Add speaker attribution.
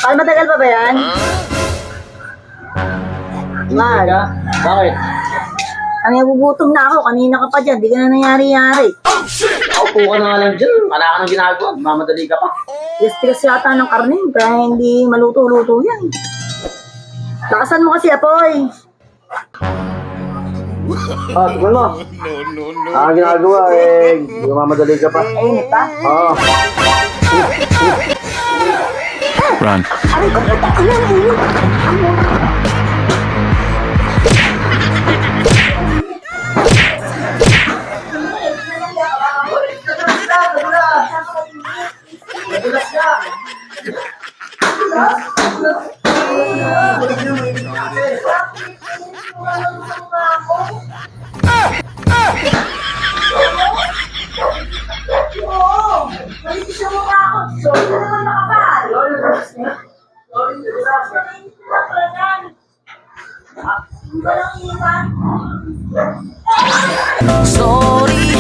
Speaker 1: Ay, matagal pa ba yan? Mal,
Speaker 2: Bakit?
Speaker 1: ang nagugutom na ako. Kanina ka pa dyan. Di ka na nangyari-yari.
Speaker 2: Upo ka na nga lang dyan. Wala ka nang ginagawa. Mamadali ka pa.
Speaker 1: Tigas-tigas yata ng karne. Kaya hindi maluto-luto yan. Lakasan mo kasi, Apoy.
Speaker 2: Tignan mo. Ang ginagawa hindi mamadali ka pa.
Speaker 1: Ayun, pa.
Speaker 2: Oo.
Speaker 3: Run.
Speaker 1: Aray ko, puta. Ayun.
Speaker 4: Sorry